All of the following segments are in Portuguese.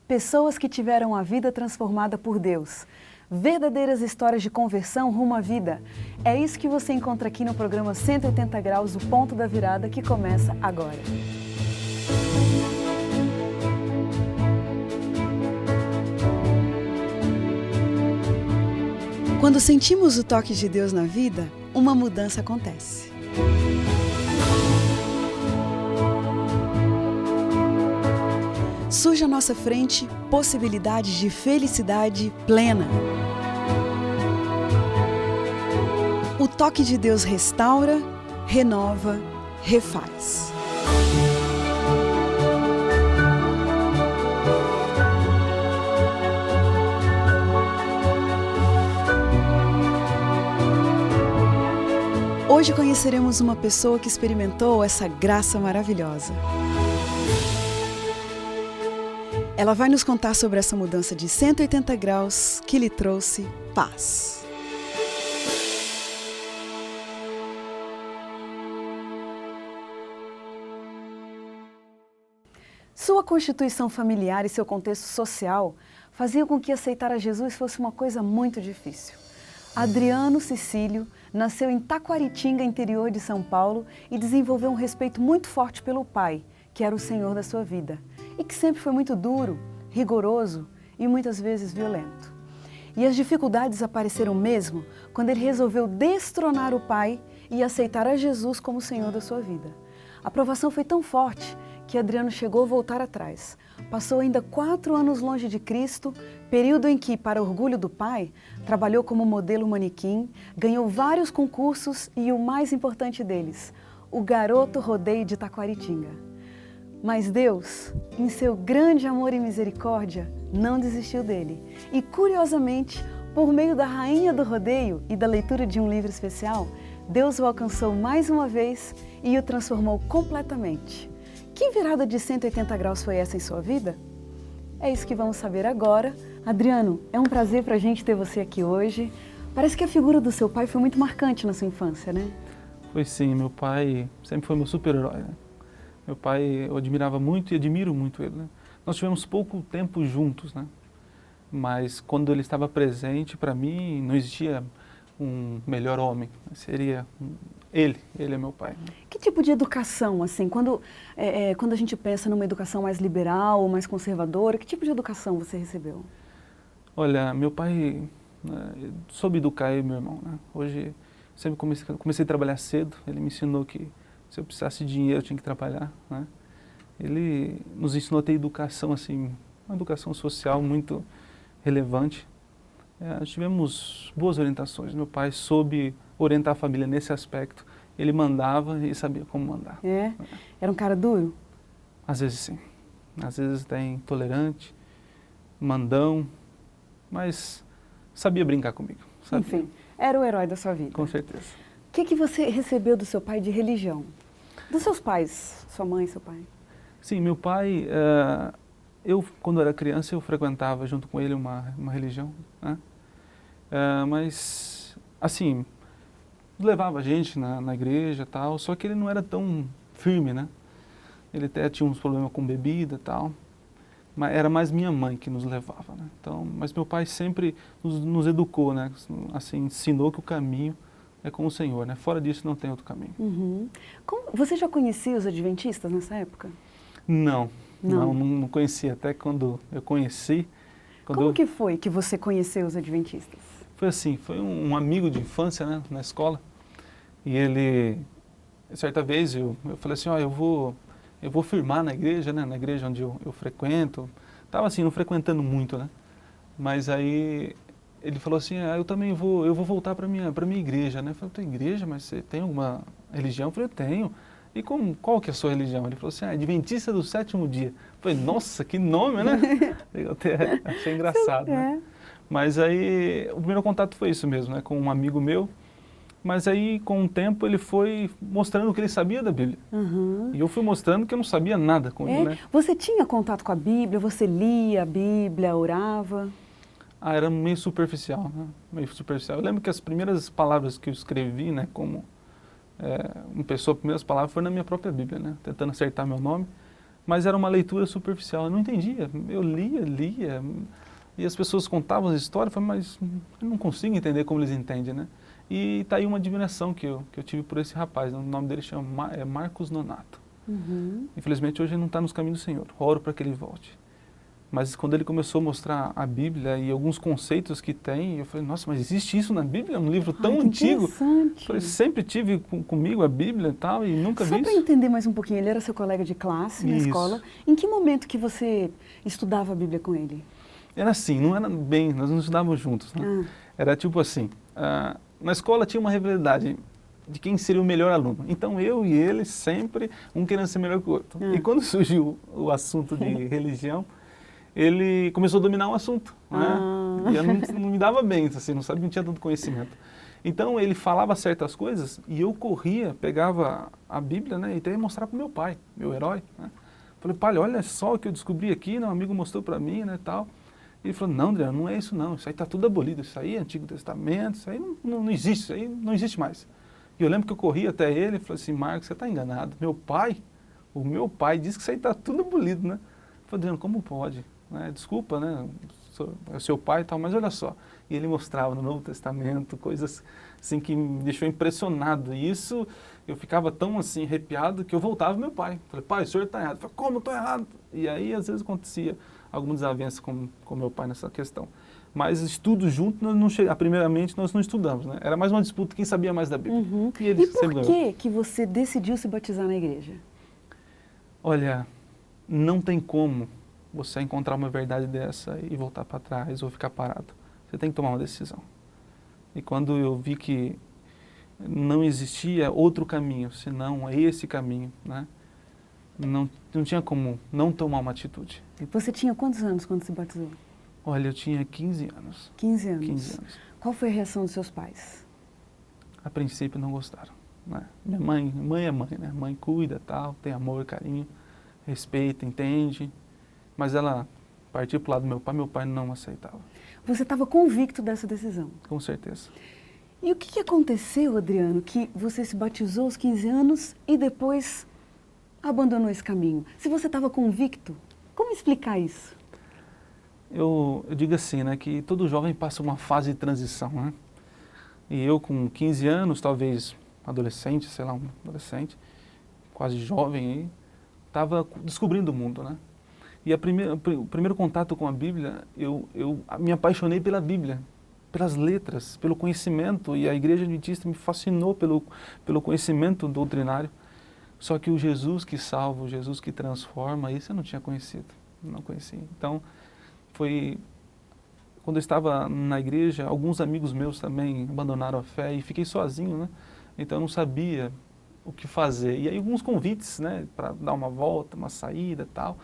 Pessoas que tiveram a vida transformada por Deus. Verdadeiras histórias de conversão rumo à vida. É isso que você encontra aqui no programa 180 Graus, o ponto da virada, que começa agora. Quando sentimos o toque de Deus na vida, uma mudança acontece. Surge à nossa frente possibilidades de felicidade plena. O toque de Deus restaura, renova, refaz. Hoje conheceremos uma pessoa que experimentou essa graça maravilhosa. Ela vai nos contar sobre essa mudança de 180 graus que lhe trouxe paz. Sua constituição familiar e seu contexto social faziam com que aceitar a Jesus fosse uma coisa muito difícil. Adriano Cecílio nasceu em Taquaritinga, interior de São Paulo, e desenvolveu um respeito muito forte pelo pai, que era o Senhor da sua vida, e que sempre foi muito duro, rigoroso e muitas vezes violento. E as dificuldades apareceram mesmo quando ele resolveu destronar o pai e aceitar a Jesus como Senhor da sua vida. A provação foi tão forte que Adriano chegou a voltar atrás. Passou ainda 4 anos longe de Cristo, período em que, para orgulho do pai, trabalhou como modelo manequim, ganhou vários concursos e o mais importante deles, o Garoto Rodeio de Taquaritinga. Mas Deus, em seu grande amor e misericórdia, não desistiu dele. E, curiosamente, por meio da rainha do rodeio e da leitura de um livro especial, Deus o alcançou mais uma vez e o transformou completamente. Que virada de 180 graus foi essa em sua vida? É isso que vamos saber agora. Adriano, é um prazer pra gente ter você aqui hoje. Parece que a figura do seu pai foi muito marcante na sua infância, né? Foi sim, meu pai sempre foi meu super-herói, né? Meu pai, eu admirava muito e admiro muito ele, né? Nós tivemos pouco tempo juntos, né? Mas quando ele estava presente, para mim, não existia um melhor homem. Seria ele é meu pai. Que tipo de educação, assim, quando a gente pensa numa educação mais liberal ou mais conservadora, que tipo de educação você recebeu? Olha, meu pai soube educar eu e meu irmão, né? Hoje, sempre comecei a trabalhar cedo, ele me ensinou que se eu precisasse de dinheiro, eu tinha que trabalhar, né? Ele nos ensinou a ter educação, assim, uma educação social muito relevante. Tivemos boas orientações. Meu pai soube orientar a família nesse aspecto. Ele mandava e sabia como mandar. É? Era um cara duro? Às vezes sim. Às vezes até intolerante, mandão, mas sabia brincar comigo. Sabia. Enfim, era o herói da sua vida. Com certeza. O que você recebeu do seu pai de religião? Dos seus pais, sua mãe e seu pai? Sim, meu pai, quando era criança, eu frequentava junto com ele uma religião, né? Mas, assim, levava a gente na igreja e tal, só que ele não era tão firme, né? Ele até tinha uns problemas com bebida e tal, mas era mais minha mãe que nos levava, né? Então, mas meu pai sempre nos educou, né? Assim, ensinou que o caminho é com o Senhor, né? Fora disso não tem outro caminho. Uhum. Você já conhecia os adventistas nessa época? Não conhecia. Até quando eu conheci... Como que foi que você conheceu os adventistas? Foi assim, foi um amigo de infância, né, na escola. E ele, certa vez, eu falei assim, ó, eu vou firmar na igreja, né, na igreja onde eu frequento. Tava assim, não frequentando muito, né. Mas aí ele falou assim, eu também vou voltar para minha igreja, né. Eu falei, tua igreja, mas você tem alguma religião? Eu falei, eu tenho. E qual que é a sua religião? Ele falou assim, Adventista do Sétimo Dia. Eu falei, nossa, que nome, né? Eu até achei engraçado, né? Mas aí, o primeiro contato foi isso mesmo, né? Com um amigo meu. Mas aí, com o tempo, ele foi mostrando o que ele sabia da Bíblia. Uhum. E eu fui mostrando que eu não sabia nada com ele, né? Você tinha contato com a Bíblia? Você lia a Bíblia, orava? Era meio superficial, né? Meio superficial. Eu lembro que as primeiras palavras que eu escrevi, né? Como uma pessoa, as primeiras palavras foram na minha própria Bíblia, né? Tentando acertar meu nome. mas era uma leitura superficial, eu não entendia, eu lia, e as pessoas contavam as histórias, eu falei, mas eu não consigo entender como eles entendem, né? E tá aí uma admiração que eu tive por esse rapaz, o nome dele chama Marcos Nonato. Infelizmente hoje ele não está nos caminhos do Senhor, oro para que ele volte. Mas quando ele começou a mostrar a Bíblia e alguns conceitos que tem, eu falei, nossa, mas existe isso na Bíblia? É um livro tão antigo. Interessante. Eu falei, sempre tive comigo a Bíblia e tal, e nunca vi Só isso. para entender mais um pouquinho, ele era seu colega de classe na Isso. escola. Em que momento que você estudava a Bíblia com ele? Era assim, não era bem, nós não estudávamos juntos, né? Era tipo assim, na escola tinha uma rivalidade de quem seria o melhor aluno. Então eu e ele sempre, um querendo ser melhor que o outro. E quando surgiu o assunto de religião, ele começou a dominar o assunto, né? E eu não me dava bem, assim, não sabia, não tinha tanto conhecimento. Então ele falava certas coisas e eu corria, pegava a Bíblia, né, e até ia mostrar para o meu pai, meu herói, né? Falei, pai, olha só o que eu descobri aqui, né, um amigo mostrou para mim, né, tal. E ele falou, não, Adriano, não é isso não, isso aí está tudo abolido, isso aí é Antigo Testamento, isso aí não existe, isso aí não existe mais. E eu lembro que eu corri até ele e falei assim, Marcos, você está enganado, o meu pai disse que isso aí está tudo abolido, né? Eu falei, Adriano, como pode? Desculpa, né, é o seu pai e tal, mas olha só. E ele mostrava no Novo Testamento coisas assim que me deixou impressionado. E isso, eu ficava tão assim arrepiado que eu voltava ao meu pai. Falei, pai, o senhor está errado. Eu falei, como eu estou errado? E aí às vezes acontecia alguma desavença com meu pai nessa questão. Mas estudo junto, nós não primeiramente nós não estudamos, né? Era mais uma disputa, quem sabia mais da Bíblia. E por que você decidiu se batizar na igreja? Olha, não tem como você encontrar uma verdade dessa e voltar para trás ou ficar parado. Você tem que tomar uma decisão. E quando eu vi que não existia outro caminho, senão esse caminho, né? Não tinha como não tomar uma atitude. Você tinha quantos anos quando se batizou? Olha, eu tinha 15 anos. 15 anos. 15 anos. Qual foi a reação dos seus pais? A princípio não gostaram, né? Minha mãe é mãe, né? Mãe cuida, tal, tem amor, carinho, respeita, entende. Mas ela partiu para o lado do meu pai não aceitava. Você estava convicto dessa decisão? Com certeza. E o que aconteceu, Adriano, que você se batizou aos 15 anos e depois abandonou esse caminho? Se você estava convicto, como explicar isso? Eu digo assim, né, que todo jovem passa uma fase de transição, né? E eu com 15 anos, talvez adolescente, sei lá, um adolescente, quase jovem aí, estava descobrindo o mundo, né? E o primeiro contato com a Bíblia, eu me apaixonei pela Bíblia, pelas letras, pelo conhecimento, e a Igreja Adventista me fascinou pelo conhecimento doutrinário. Só que o Jesus que salva, o Jesus que transforma, isso eu não tinha conhecido, não conhecia. Então, quando eu estava na igreja, alguns amigos meus também abandonaram a fé e fiquei sozinho, né? Então eu não sabia o que fazer. E aí alguns convites, né, para dar uma volta, uma saída e tal.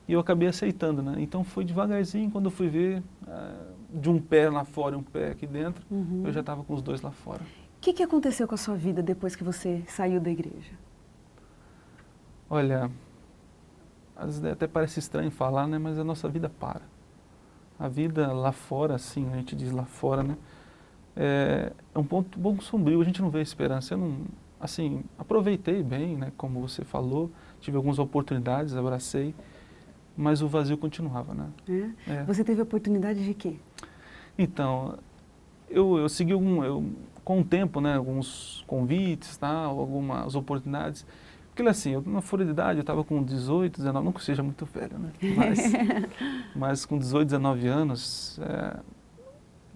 E eu acabei aceitando, né? Então foi devagarzinho, quando eu fui ver, de um pé lá fora e um pé aqui dentro, eu já estava com os dois lá fora. O que aconteceu com a sua vida depois que você saiu da igreja? Olha, às vezes até parece estranho falar, né? Mas a nossa vida para. A vida lá fora, assim, a gente diz lá fora, né? É um ponto bom sombrio, a gente não vê esperança. Eu não, assim, aproveitei bem, né? Como você falou, tive algumas oportunidades, abracei. Mas o vazio continuava, né? Você teve oportunidade de quê? Então, eu segui com o tempo, né, alguns convites, tal, algumas oportunidades. Porque assim, na folha de idade eu estava com 18, 19, não que seja muito velho, né? Mas com 18, 19 anos,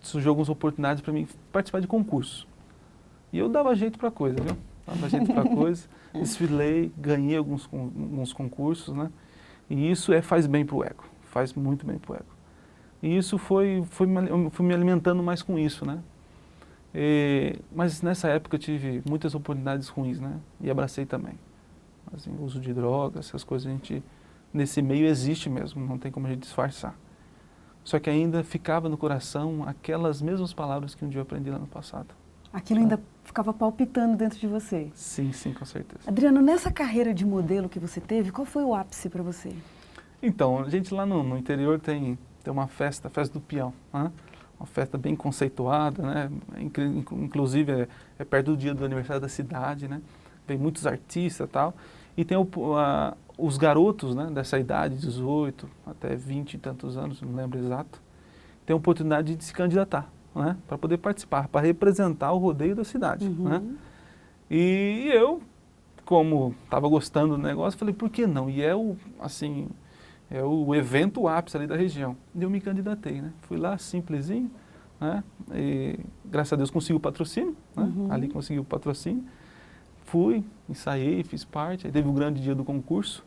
surgiu algumas oportunidades para mim participar de concurso. E eu dava jeito para coisa, viu? Dava jeito para coisa, desfilei, ganhei alguns concursos, né? E isso faz bem para o ego, faz muito bem para o ego. E isso eu fui me alimentando mais com isso, né? Mas nessa época eu tive muitas oportunidades ruins, né? E abracei também. Assim, uso de drogas, essas coisas, nesse meio existe mesmo, não tem como a gente disfarçar. Só que ainda ficava no coração aquelas mesmas palavras que um dia eu aprendi lá no passado. Aquilo ainda ficava palpitando dentro de você? Sim, sim, com certeza. Adriano, nessa carreira de modelo que você teve, qual foi o ápice para você? Então, a gente lá no interior tem uma festa do peão, né? Uma festa bem conceituada, né? Inclusive é perto do dia do aniversário da cidade, né? Vem muitos artistas e tal. E tem os garotos, né, dessa idade, 18 até 20 e tantos anos, não lembro exato, têm a oportunidade de se candidatar, né, para poder participar, para representar o rodeio da cidade. Né? E eu, como estava gostando do negócio, falei, por que não? E é assim, é o evento ápice ali da região. E eu me candidatei, né? Fui lá, simplesinho, né? E graças a Deus consegui o patrocínio, né? Ali consegui o patrocínio. Fui, ensaiei, fiz parte, aí teve o grande dia do concurso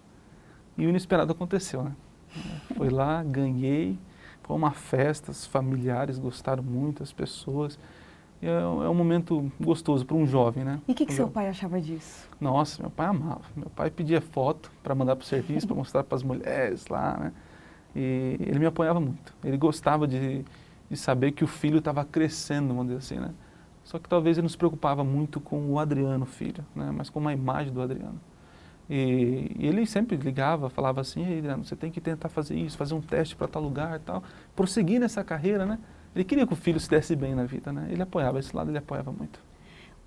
e o inesperado aconteceu, né? Fui lá, ganhei, foi uma festa, os familiares gostaram muito, as pessoas. E é um momento gostoso para um jovem, né? E o que seu pai achava disso? Nossa, meu pai amava. Meu pai pedia foto para mandar para o serviço, para mostrar para as mulheres lá, né? E ele me apoiava muito. Ele gostava de saber que o filho estava crescendo, vamos dizer assim, né? Só que talvez ele não se preocupava muito com o Adriano, filho, né? Mas com a imagem do Adriano. E ele sempre ligava, falava assim, ei, Adriano, você tem que tentar fazer isso, fazer um teste para tal lugar e tal. Prosseguir nessa carreira, né? Ele queria que o filho se desse bem na vida, né? Ele apoiava esse lado, ele apoiava muito.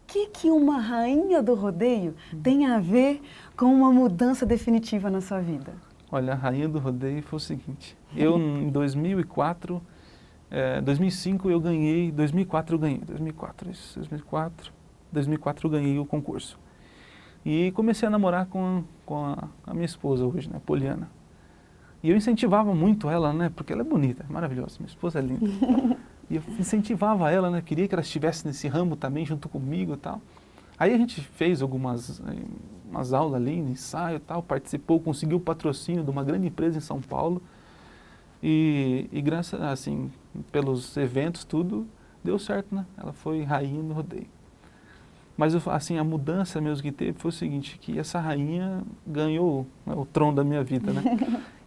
O que uma rainha do rodeio tem a ver com uma mudança definitiva na sua vida? Olha, a rainha do rodeio foi o seguinte, eu em 2004, 2005 eu ganhei, 2004 eu ganhei, 2004 eu ganhei o concurso. E comecei a namorar com a minha esposa hoje, né, Poliana. E eu incentivava muito ela, né, porque ela é bonita, maravilhosa, minha esposa é linda. E eu incentivava ela, né, queria que ela estivesse nesse ramo também junto comigo e tal. Aí a gente fez umas aulas ali, ensaio e tal, participou, conseguiu o patrocínio de uma grande empresa em São Paulo. E graças, assim, pelos eventos, tudo, deu certo, né? Ela foi rainha do rodeio. Mas, assim, a mudança mesmo que teve foi o seguinte, que essa rainha ganhou, né, o trono da minha vida, né?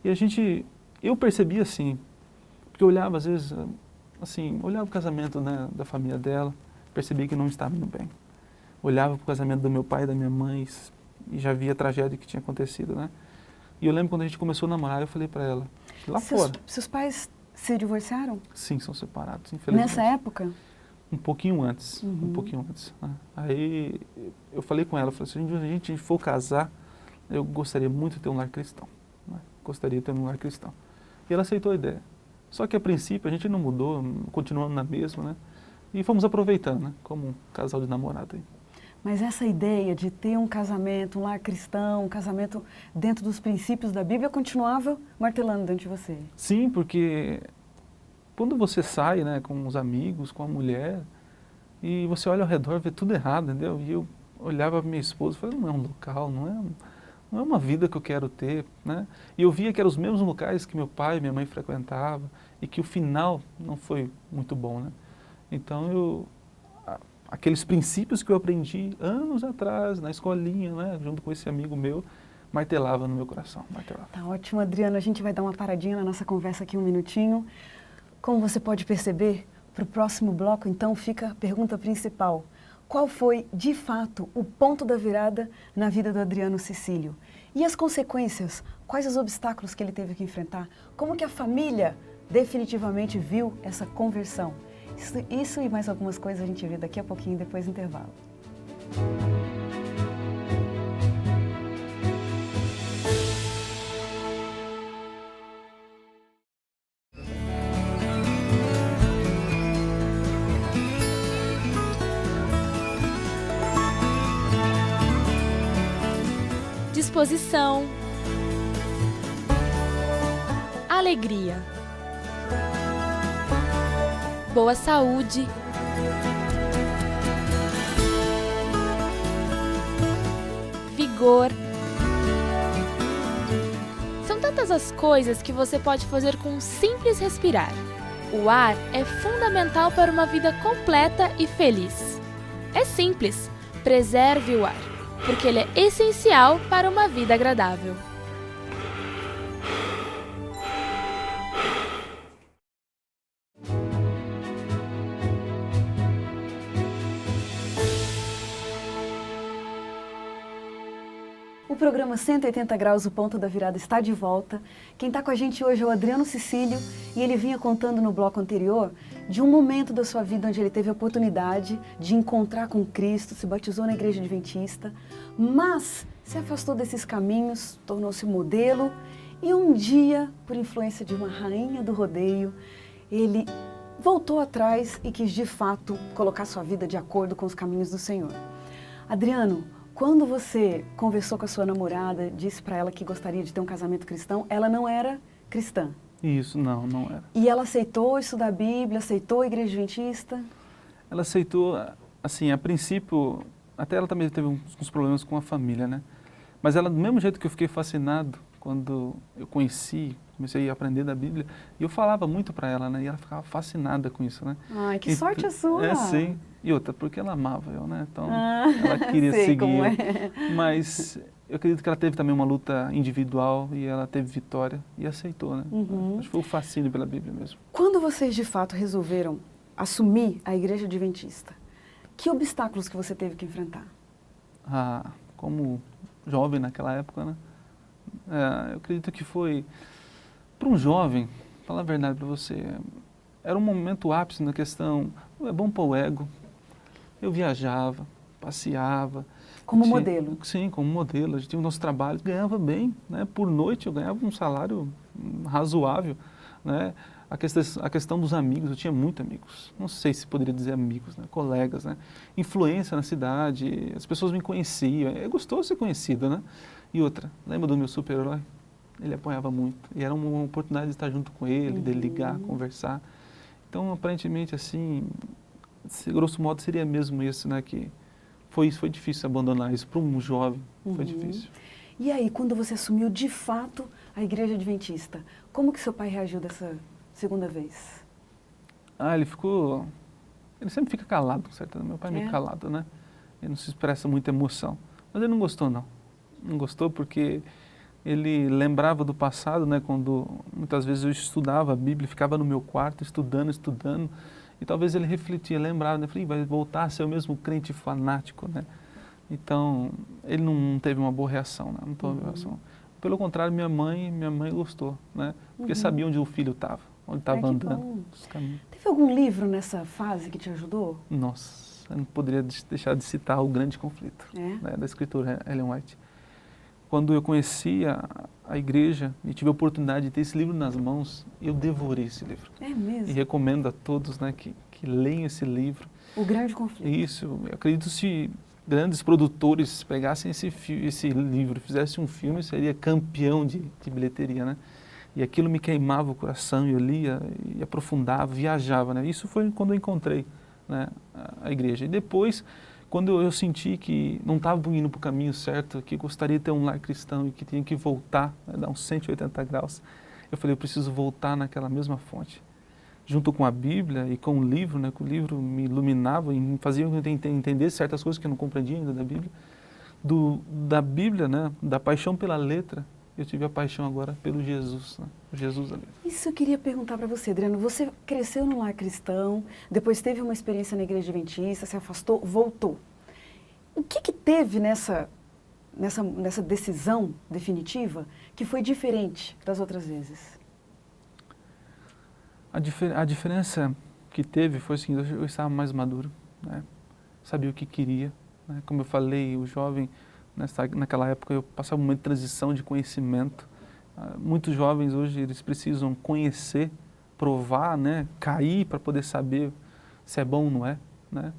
E eu percebi assim, porque eu olhava às vezes, assim, olhava o casamento, né, da família dela, percebi que não estava indo bem. Olhava para o casamento do meu pai e da minha mãe e já via a tragédia que tinha acontecido, né? E eu lembro quando a gente começou a namorar, eu falei para ela, lá fora. Seus pais se divorciaram? Sim, são separados, infelizmente. Nessa época? Um pouquinho antes, um pouquinho antes. Né? Aí eu falei com ela, falei assim, se a gente for casar, eu gostaria muito de ter um lar cristão. Né? Gostaria de ter um lar cristão. E ela aceitou a ideia. Só que a princípio a gente não mudou, continuamos na mesma, né? E fomos aproveitando, né? Como um casal de namorado aí. Mas essa ideia de ter um casamento, um lar cristão, um casamento dentro dos princípios da Bíblia, continuava martelando dentro de você? Sim, porque quando você sai, né, com os amigos, com a mulher, e você olha ao redor, vê tudo errado, entendeu? E eu olhava para minha esposa e falei, não é um local, não é uma vida que eu quero ter, né? E eu via que eram os mesmos locais que meu pai e minha mãe frequentavam, e que o final não foi muito bom, né? Então aqueles princípios que eu aprendi anos atrás, na escolinha, né, junto com esse amigo meu, martelava no meu coração, martelava. Tá ótimo, Adriano. A gente vai dar uma paradinha na nossa conversa aqui um minutinho. Como você pode perceber, para o próximo bloco, então, fica a pergunta principal. Qual foi, de fato, o ponto da virada na vida do Adriano Cecílio? E as consequências? Quais os obstáculos que ele teve que enfrentar? Como que a família definitivamente viu essa conversão? Isso e mais algumas coisas a gente vê daqui a pouquinho, depois do intervalo. Disposição, alegria, boa saúde, vigor. São tantas as coisas que você pode fazer com um simples respirar. O ar é fundamental para uma vida completa e feliz. É simples, preserve o ar, porque ele é essencial para uma vida agradável. O programa 180 Graus, o Ponto da Virada, está de volta. Quem está com a gente hoje é o Adriano Cecílio e ele vinha contando no bloco anterior de um momento da sua vida onde ele teve a oportunidade de encontrar com Cristo, se batizou na igreja adventista, mas se afastou desses caminhos, tornou-se modelo e um dia, por influência de uma rainha do rodeio, ele voltou atrás e quis de fato colocar sua vida de acordo com os caminhos do Senhor. Adriano, quando você conversou com a sua namorada, disse para ela que gostaria de ter um casamento cristão, ela não era cristã. Isso, não era. E ela aceitou estudar a Bíblia, aceitou a igreja adventista? Ela aceitou, assim, a princípio, até ela também teve uns problemas com a família, né? Mas ela, do mesmo jeito que eu fiquei fascinado quando eu comecei a aprender da Bíblia, e eu falava muito para ela, né? E ela ficava fascinada com isso, né? Ai, que sorte a sua! É, sim. E outra, porque ela amava eu, né? Então, ela queria sei seguir. como é. Mas eu acredito que ela teve também uma luta individual e ela teve vitória e aceitou, né? Acho que foi o fascínio pela Bíblia mesmo. Quando vocês de fato resolveram assumir a igreja adventista, que obstáculos que você teve que enfrentar? Como jovem naquela época, né? Eu acredito que foi, para um jovem, falar a verdade para você, era um momento ápice na questão, é bom para o ego. Eu viajava, passeava. Como modelo? Sim, como modelo. A gente tinha o nosso trabalho, ganhava bem, né? Por noite eu ganhava um salário razoável, né? A questão dos amigos, eu tinha muitos amigos. Não sei se poderia dizer amigos, né? Colegas, né? Influência na cidade, as pessoas me conheciam. É gostoso ser conhecido, né? E outra, lembra do meu super-herói? Ele apoiava muito. E era uma oportunidade de estar junto com ele, de ligar, conversar. Então, aparentemente, assim, grosso modo, seria mesmo isso, né? Que foi difícil abandonar isso para um jovem, foi difícil. E aí, quando você assumiu de fato a igreja adventista, como que seu pai reagiu dessa segunda vez? Ele sempre fica calado, certo? Meu pai é meio calado, né? Ele não se expressa muita emoção. Mas ele não gostou, não. Não gostou porque ele lembrava do passado, né? Quando muitas vezes eu estudava a Bíblia, ficava no meu quarto estudando, e talvez ele refletia, lembrava, né? Falei, vai voltar a ser o mesmo crente fanático, né? Então, ele não teve uma boa reação, né? Não teve uma reação. Pelo contrário, minha mãe gostou, né? Porque sabia onde o filho estava, onde estava andando. Teve algum livro nessa fase que te ajudou? Nossa, eu não poderia deixar de citar O Grande Conflito, né? Da escritora Ellen White. Quando eu conheci a igreja e tive a oportunidade de ter esse livro nas mãos, eu devorei esse livro. É mesmo? E recomendo a todos, né, que leiam esse livro. O Grande Conflito. Isso, eu acredito se grandes produtores pegassem esse livro, fizessem um filme, seria campeão de bilheteria, né? E aquilo me queimava o coração, eu lia e aprofundava, viajava, né? Isso foi quando eu encontrei, né, a igreja. E depois, quando eu senti que não estava indo para o caminho certo, que gostaria de ter um lar cristão e que tinha que voltar, né, dar uns 180 graus, eu falei, eu preciso voltar naquela mesma fonte. Junto com a Bíblia e com o livro, né, que o livro me iluminava e me fazia entender certas coisas que eu não compreendia ainda da Bíblia. Da Bíblia, né, da paixão pela letra, eu tive a paixão agora pelo Jesus, né, Jesus ali. Isso eu queria perguntar para você, Adriano. Você cresceu num lar cristão, depois teve uma experiência na igreja adventista, se afastou, voltou. O que teve nessa decisão definitiva que foi diferente das outras vezes? A diferença que teve foi o seguinte, eu estava mais maduro, né? Sabia o que queria, né? Como eu falei, o jovem, naquela época eu passava um momento de transição de conhecimento. Muitos jovens hoje eles precisam conhecer, provar, né? Cair para poder saber se é bom ou não é, né?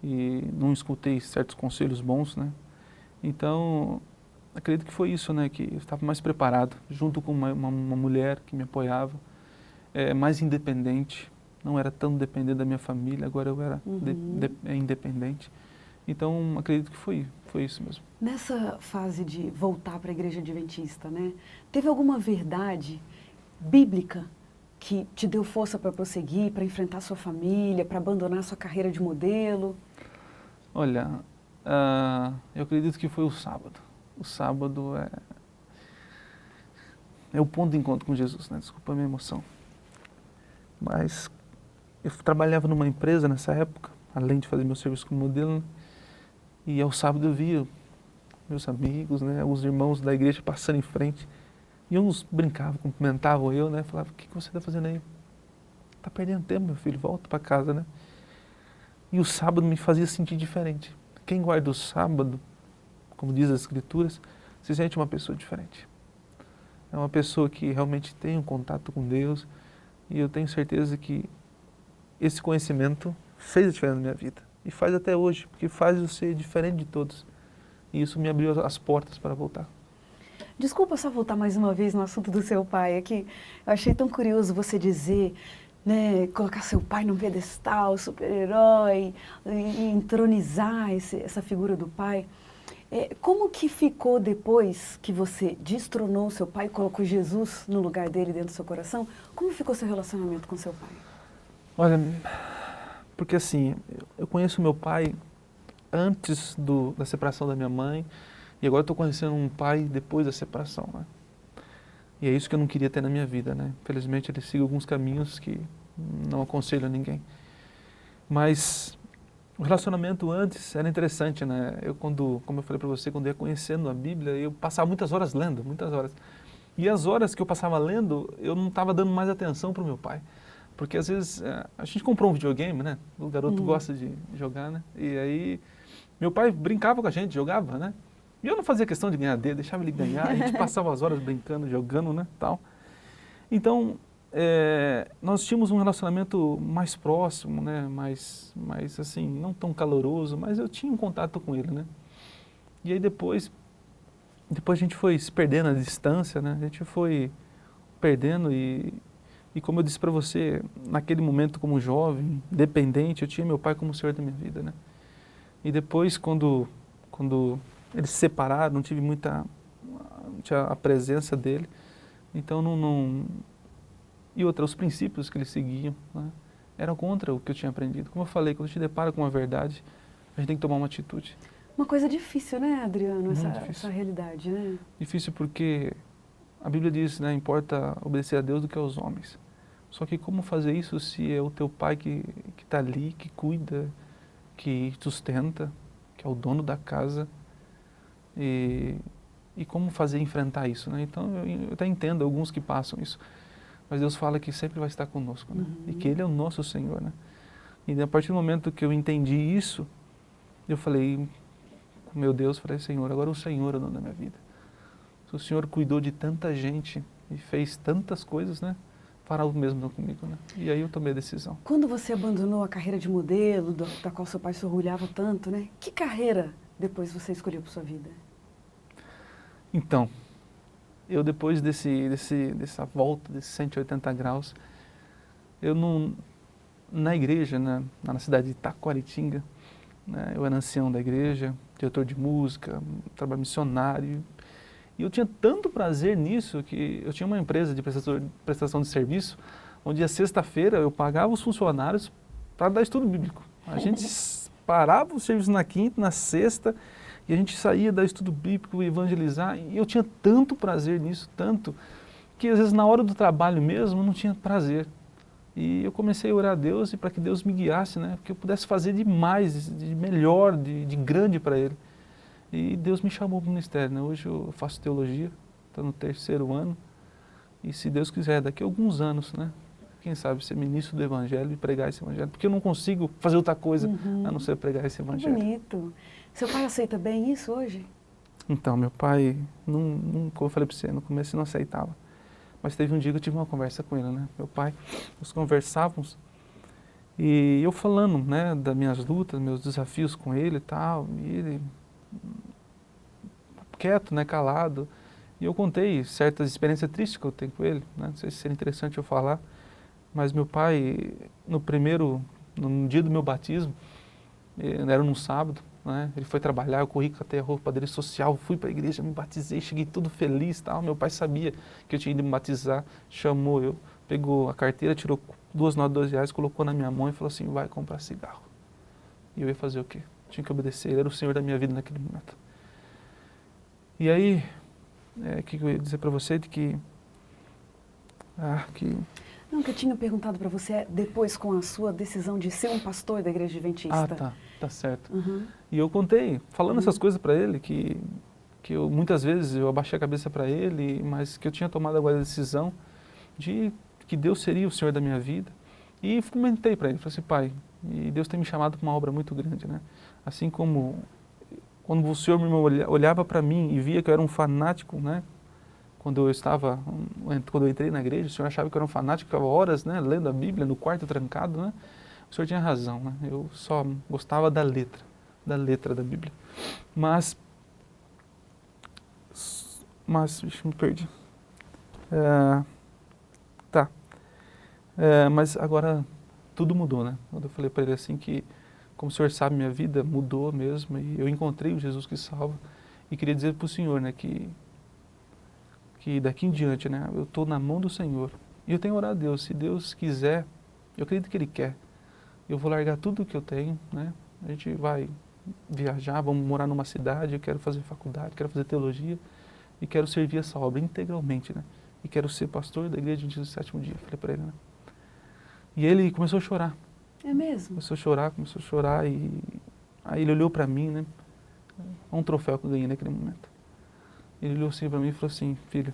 E não escutei certos conselhos bons, né? Então, acredito que foi isso, né? Que eu estava mais preparado, junto com uma mulher que me apoiava, mais independente, não era tão dependente da minha família, agora eu era independente. Então, acredito que foi isso mesmo. Nessa fase de voltar para a igreja adventista, né? Teve alguma verdade bíblica que te deu força para prosseguir, para enfrentar sua família, para abandonar sua carreira de modelo? Olha, eu acredito que foi o sábado. O sábado é o ponto de encontro com Jesus, né? Desculpa a minha emoção. Mas eu trabalhava numa empresa nessa época, além de fazer meu serviço como modelo, né? E ao sábado eu via meus amigos, né, os irmãos da igreja passando em frente, e uns brincavam, cumprimentavam eu, né, falavam, o que você está fazendo aí? tá perdendo tempo, meu filho, volta para casa, né? E o sábado me fazia sentir diferente. Quem guarda o sábado, como diz as Escrituras, se sente uma pessoa diferente. É uma pessoa que realmente tem um contato com Deus, e eu tenho certeza que esse conhecimento fez a diferença na minha vida. E faz até hoje, porque faz eu ser diferente de todos. E isso me abriu as portas para voltar. Desculpa só voltar mais uma vez no assunto do seu pai. É que eu achei tão curioso você dizer, né, colocar seu pai num pedestal, super-herói, e entronizar essa figura do pai. Como que ficou depois que você destronou seu pai e colocou Jesus no lugar dele dentro do seu coração? Como ficou seu relacionamento com seu pai? Olha, porque assim, eu conheço meu pai antes da separação da minha mãe, e agora estou conhecendo um pai depois da separação, né? E é isso que eu não queria ter na minha vida, né? Infelizmente ele sigue alguns caminhos que não aconselho a ninguém. Mas o relacionamento antes era interessante, né? Como eu falei para você, quando eu ia conhecendo a Bíblia, eu passava muitas horas lendo, muitas horas. E as horas que eu passava lendo, eu não estava dando mais atenção para o meu pai. Porque às vezes a gente comprou um videogame, né? O garoto gosta de jogar, né? E aí meu pai brincava com a gente, jogava, né? E eu não fazia questão de ganhar dele, deixava ele ganhar, a gente passava as horas brincando, jogando, né? Tal. Então, nós tínhamos um relacionamento mais próximo, né? Mais assim, não tão caloroso, mas eu tinha um contato com ele, né? E aí depois a gente foi se perdendo a distância, né? A gente foi perdendo e como eu disse para você, naquele momento como jovem, dependente, eu tinha meu pai como o Senhor da minha vida, né? E depois, quando eles se separaram, não tive tinha a presença dele, então E os princípios que eles seguiam, né, eram contra o que eu tinha aprendido. Como eu falei, quando a gente depara com a verdade, a gente tem que tomar uma atitude. Uma coisa difícil, né, Adriano, Difícil. essa realidade, né? Difícil porque a Bíblia diz, né, importa obedecer a Deus do que aos homens. Só que como fazer isso se é o teu pai que está ali, que cuida, que sustenta, que é o dono da casa? E como enfrentar isso, né? Então eu até entendo alguns que passam isso. Mas Deus fala que sempre vai estar conosco, né? E que Ele é o nosso Senhor, né? E a partir do momento que eu entendi isso, eu falei com meu Deus, Senhor, agora o Senhor é o dono da minha vida. Se o Senhor cuidou de tanta gente e fez tantas coisas, né? Fará o mesmo comigo, né? E aí eu tomei a decisão. Quando você abandonou a carreira de modelo, da qual seu pai se orgulhava tanto, né? Que carreira depois você escolheu para sua vida? Então, eu depois dessa volta, desses 180 graus, eu na igreja, né, na cidade de Itaquaritinga, né, eu era ancião da igreja, diretor de música, trabalho missionário, e eu tinha tanto prazer nisso que eu tinha uma empresa de prestação de serviço, onde a sexta-feira eu pagava os funcionários para dar estudo bíblico. A gente parava o serviço na quinta, na sexta, e a gente saía dar estudo bíblico, evangelizar, e eu tinha tanto prazer nisso, tanto, que às vezes na hora do trabalho mesmo eu não tinha prazer. E eu comecei a orar a Deus e para que Deus me guiasse, né, que eu pudesse fazer de mais, de melhor, de grande para Ele. E Deus me chamou para o ministério, né? Hoje eu faço teologia, estou no 3º ano, e se Deus quiser, daqui a alguns anos, né, quem sabe ser ministro do Evangelho e pregar esse Evangelho, porque eu não consigo fazer outra coisa a não ser pregar esse Evangelho. Que bonito. Seu pai aceita bem isso hoje? Então, meu pai, como eu falei para você, no começo não aceitava. Mas teve um dia que eu tive uma conversa com ele, né? Meu pai, nós conversávamos e eu falando, né, das minhas lutas, meus desafios com ele e tal, e ele quieto, né, calado. E eu contei certas experiências tristes que eu tenho com ele, né? Não sei se seria interessante eu falar, mas meu pai, no dia do meu batismo, era num sábado, né? Ele foi trabalhar, eu corri até a roupa dele social, fui para a igreja, me batizei, cheguei todo feliz, tal. Meu pai sabia que eu tinha ido me batizar, chamou eu, pegou a carteira, tirou 2 notas de R$2, colocou na minha mão e falou assim, vai comprar cigarro. E eu ia fazer o quê? Tinha que obedecer, ele era o Senhor da minha vida naquele momento. E aí, o que eu ia dizer para você de que... Não, que eu tinha perguntado para você depois com a sua decisão de ser um pastor da igreja adventista. Tá certo. Uhum. E eu contei, falando essas coisas para ele, que eu muitas vezes eu abaixei a cabeça para ele, mas que eu tinha tomado agora a decisão de que Deus seria o Senhor da minha vida E comentei para ele, falei assim, pai, e Deus tem me chamado para uma obra muito grande, né? Assim como quando o Senhor olhava para mim e via que eu era um fanático, né? Quando eu entrei na igreja, o Senhor achava que eu era um fanático, ficava horas, né, lendo a Bíblia no quarto trancado, né? O Senhor tinha razão, né? Eu só gostava da letra da Bíblia. Mas, ixi, me perdi. Mas agora tudo mudou, né? Quando eu falei para ele assim que, como o Senhor sabe, minha vida mudou mesmo e eu encontrei o Jesus que salva. E queria dizer para o Senhor, né, que daqui em diante, né, eu estou na mão do Senhor. E eu tenho orado a Deus, se Deus quiser, eu acredito que Ele quer, eu vou largar tudo o que eu tenho, né? A gente vai viajar, vamos morar numa cidade, eu quero fazer faculdade, quero fazer teologia e quero servir essa obra integralmente, né? E quero ser pastor da igreja de Jesus do Sétimo Dia, falei para ele, né? E ele começou a chorar. É mesmo? Começou a chorar e aí ele olhou para mim, né? Um troféu que eu ganhei naquele momento. Ele olhou assim para mim e falou assim, filho,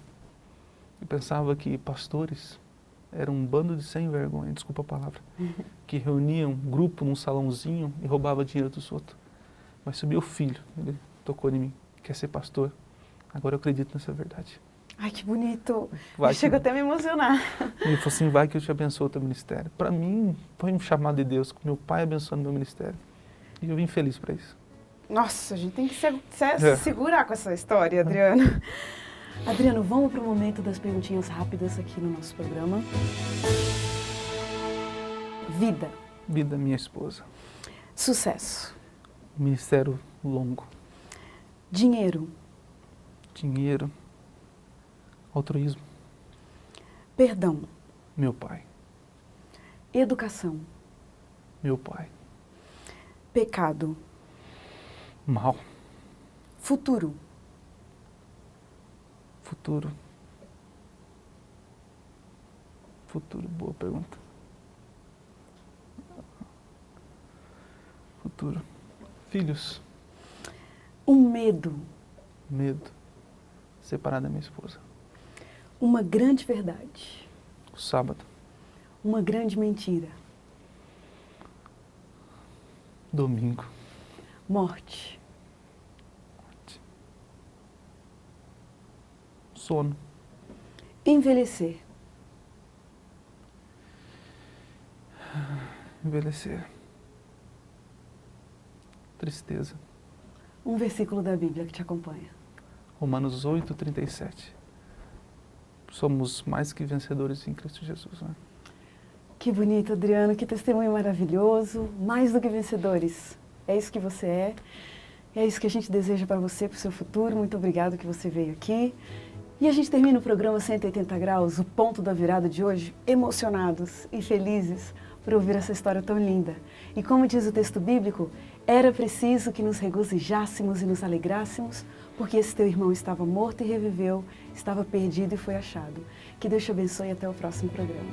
eu pensava que pastores eram um bando de sem vergonha, desculpa a palavra, que reuniam um grupo num salãozinho e roubava dinheiro dos outros. Mas o meu filho, ele tocou em mim, quer ser pastor, agora eu acredito nessa verdade. Ai, que bonito. Vai Eu chego até a me emocionar. Ele falou assim, vai que eu te abençoo o teu ministério. Para mim, foi um chamado de Deus, meu pai abençoando meu ministério. E eu vim feliz para isso. Nossa, a gente tem que se segurar com essa história, Adriano. Adriano, vamos para o momento das perguntinhas rápidas aqui no nosso programa. Vida. Vida, minha esposa. Sucesso. Ministério longo. Dinheiro. Dinheiro. Altruísmo. Perdão. Meu pai. Educação. Meu pai. Pecado. Mal. Futuro. Futuro. Futuro, boa pergunta. Futuro. Filhos. Um medo. Medo. Separar da minha esposa. Uma grande verdade. O sábado. Uma grande mentira. Domingo. Morte. Sono. Envelhecer. Envelhecer. Tristeza. Um versículo da Bíblia que te acompanha. Romanos 8:37. Somos mais que vencedores em Cristo Jesus, né? Que bonito, Adriano, que testemunho maravilhoso. Mais do que vencedores. É isso que você é. É isso que a gente deseja para você, para o seu futuro. Muito obrigado que você veio aqui. E a gente termina o programa 180 Graus, o ponto da virada de hoje, emocionados e felizes por ouvir essa história tão linda. E como diz o texto bíblico, era preciso que nos regozijássemos e nos alegrássemos, porque esse teu irmão estava morto e reviveu, estava perdido e foi achado. Que Deus te abençoe e até o próximo programa.